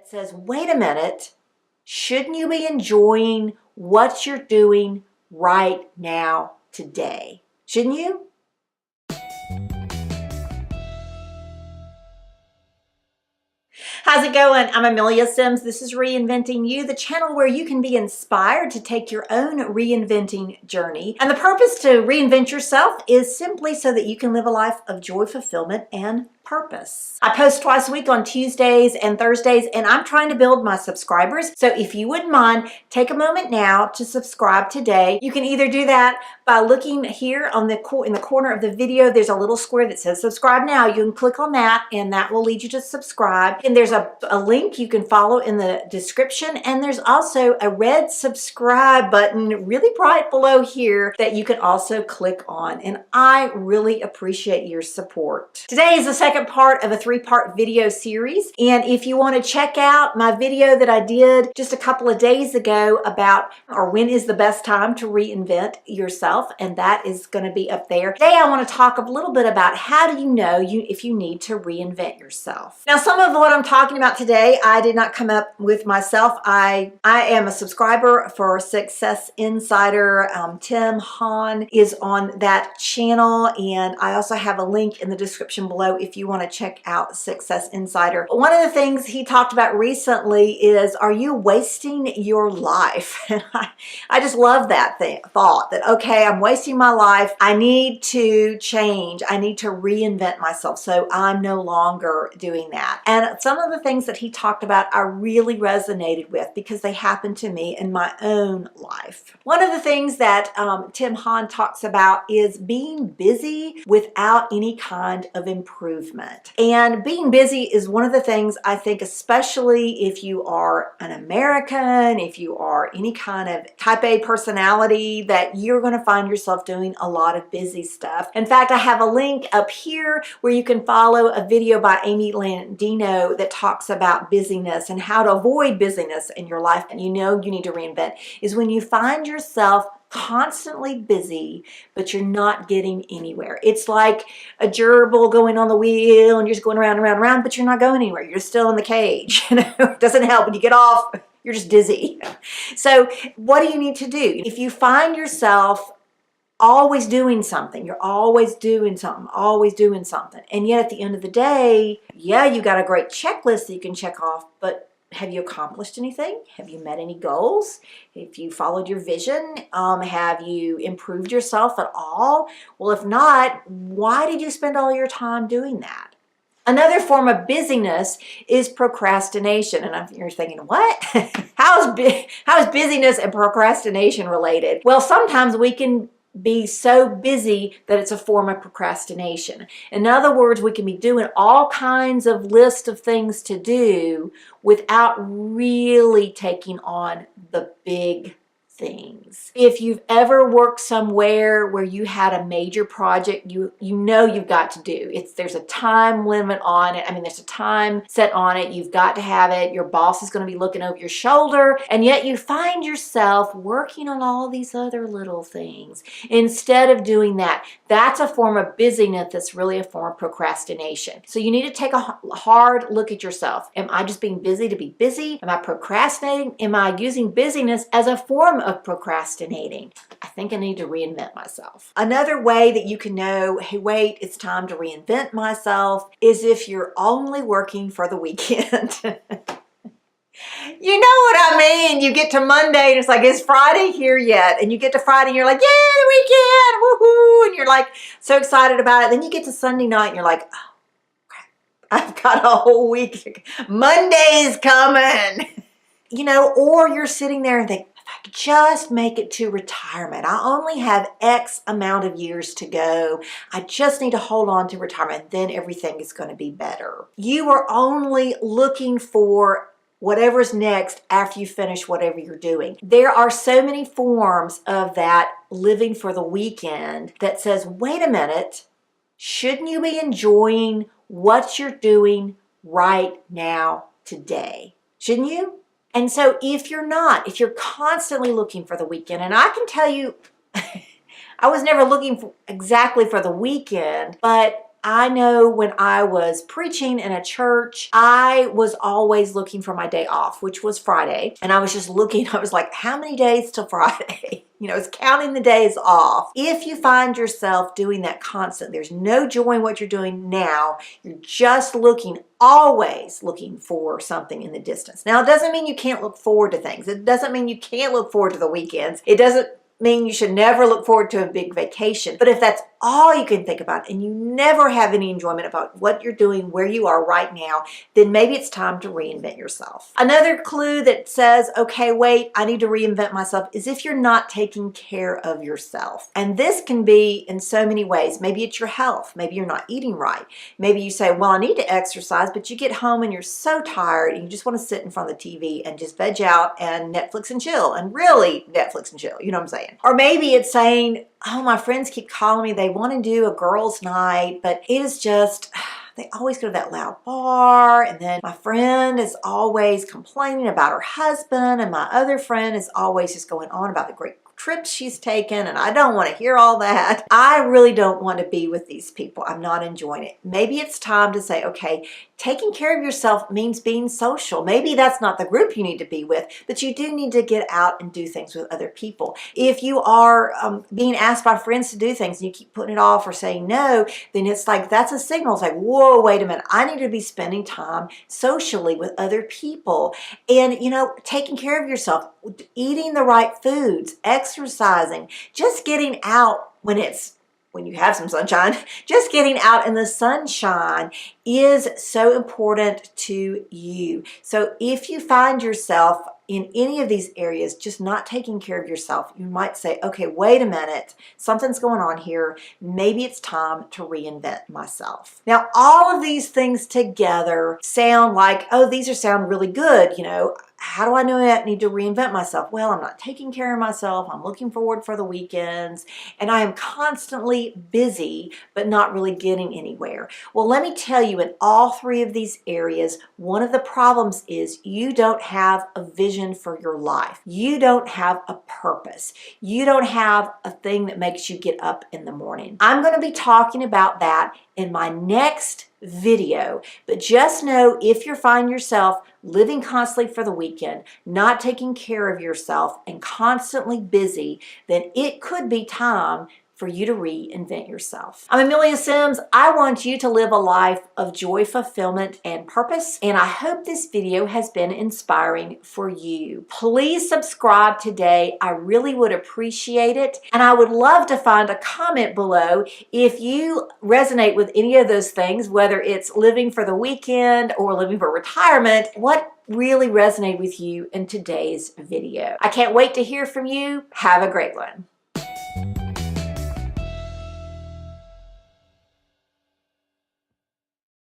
says, wait a minute, shouldn't you be enjoying what you're doing right now today? Shouldn't you? How's it going? I'm Amelia Sims. This is Reinventing You, the channel where you can be inspired to take your own reinventing journey. And the purpose to reinvent yourself is simply so that you can live a life of joy, fulfillment, and purpose. I post twice a week on Tuesdays and Thursdays, and I'm trying to build my subscribers. So if you wouldn't mind, take a moment now to subscribe today. You can either do that by looking here on in the corner of the video. There's a little square that says subscribe now. You can click on that and that will lead you to subscribe. And there's a link you can follow in the description. And there's also a red subscribe button really bright below here that you can also click on. And I really appreciate your support. Today is the second part of a three-part video series. And if you want to check out my video that I did just a couple of days ago about when is the best time to reinvent yourself, and that is going to be up there. Today I want to talk a little bit about how do you know if you need to reinvent yourself. Now, some of what I'm talking about today, I did not come up with myself. I am a subscriber for Success Insider. Tim Hahn is on that channel, and I also have a link in the description below if you want to check out Success Insider. One of the things he talked about recently is, are you wasting your life? And I just love that thought that, okay, I'm wasting my life. I need to change. I need to reinvent myself. So I'm no longer doing that. And some of the things that he talked about I really resonated with because they happened to me in my own life. One of the things that Tim Hahn talks about is being busy without any kind of improvement. And being busy is one of the things I think, especially if you are an American, if you are any kind of type A personality, that you're going to find yourself doing a lot of busy stuff. In fact, I have a link up here where you can follow a video by Amy Landino that talks about busyness and how to avoid busyness in your life. And you know you need to reinvent is when you find yourself constantly busy, but you're not getting anywhere. It's like a gerbil going on the wheel and you're just going around and around and around, but you're not going anywhere. You're still in the cage. You know, it doesn't help when you get off, you're just dizzy. So what do you need to do? If you find yourself always doing something, you're always doing something, and yet at the end of the day, yeah, you got a great checklist that you can check off, but have you accomplished anything? Have you met any goals? Have you followed your vision? Have you improved yourself at all? Well, if not, why did you spend all your time doing that? Another form of busyness is procrastination. And you're thinking, what? How is busyness and procrastination related? Well, sometimes we can be so busy that it's a form of procrastination. In other words, we can be doing all kinds of lists of things to do without really taking on the big things. If you've ever worked somewhere where you had a major project you know you've got to do, there's a time limit on it. I mean, there's a time set on it. You've got to have it. Your boss is going to be looking over your shoulder, and yet you find yourself working on all these other little things instead of doing that. That's a form of busyness that's really a form of procrastination. So you need to take a hard look at yourself. Am I just being busy to be busy? Am I procrastinating? Am I using busyness as a form of procrastinating? I think I need to reinvent myself. Another way that you can know, hey, wait, it's time to reinvent myself, is if you're only working for the weekend. You know what I mean? You get to Monday and it's like, is Friday here yet? And you get to Friday and you're like, yeah, the weekend, woohoo! And you're like so excited about it. Then you get to Sunday night and you're like, oh, crap, I've got a whole week. Monday's coming. You know, or you're sitting there and think, I could just make it to retirement. I only have X amount of years to go. I just need to hold on to retirement. Then everything is going to be better. You are only looking for whatever's next after you finish whatever you're doing. There are so many forms of that living for the weekend that says, wait a minute, shouldn't you be enjoying what you're doing right now today? Shouldn't you? And so if you're not, if you're constantly looking for the weekend, and I can tell you, I was never looking exactly for the weekend, but I know when I was preaching in a church, I was always looking for my day off, which was Friday. And I was just looking, I was like, how many days till Friday? You know, it's counting the days off. If you find yourself doing that constant, there's no joy in what you're doing now. You're just always looking for something in the distance. Now, it doesn't mean you can't look forward to things. It doesn't mean you can't look forward to the weekends. It doesn't mean you should never look forward to a big vacation. But if that's all you can think about and you never have any enjoyment about what you're doing, where you are right now, then maybe it's time to reinvent yourself. Another clue that says, okay, wait, I need to reinvent myself is if you're not taking care of yourself. And this can be in so many ways. Maybe it's your health. Maybe you're not eating right. Maybe you say, well, I need to exercise, but you get home and you're so tired and you just want to sit in front of the TV and just veg out and Netflix and chill, and really Netflix and chill, you know what I'm saying? Or maybe it's saying, oh, my friends keep calling me. They want to do a girls' night, but it is just, they always go to that loud bar. And then my friend is always complaining about her husband. And my other friend is always just going on about the great trips she's taken, and I don't want to hear all that. I really don't want to be with these people. I'm not enjoying it. Maybe it's time to say, okay, taking care of yourself means being social. Maybe that's not the group you need to be with, but you do need to get out and do things with other people. If you are being asked by friends to do things and you keep putting it off or saying no, then it's like, that's a signal. It's like, whoa, wait a minute. I need to be spending time socially with other people. And, you know, taking care of yourself, eating the right foods, exercising, just getting out when you have some sunshine, just getting out in the sunshine is so important to you. So if you find yourself in any of these areas just not taking care of yourself, you might say, okay, wait a minute, something's going on here. Maybe it's time to reinvent myself. Now, all of these things together sound like, oh, sound really good, you know. How do I know I need to reinvent myself? Well, I'm not taking care of myself. I'm looking forward for the weekends, and I am constantly busy, but not really getting anywhere. Well, let me tell you, in all three of these areas, one of the problems is you don't have a vision for your life. You don't have a purpose. You don't have a thing that makes you get up in the morning. I'm going to be talking about that in my next video, but just know if you find yourself living constantly for the weekend, not taking care of yourself, and constantly busy, then it could be time for you to reinvent yourself. I'm Amelia Sims. I want you to live a life of joy, fulfillment, and purpose, and I hope this video has been inspiring for you. Please subscribe today. I really would appreciate it, and I would love to find a comment below if you resonate with any of those things, whether it's living for the weekend or living for retirement. What really resonated with you in today's video? I can't wait to hear from you. Have a great one.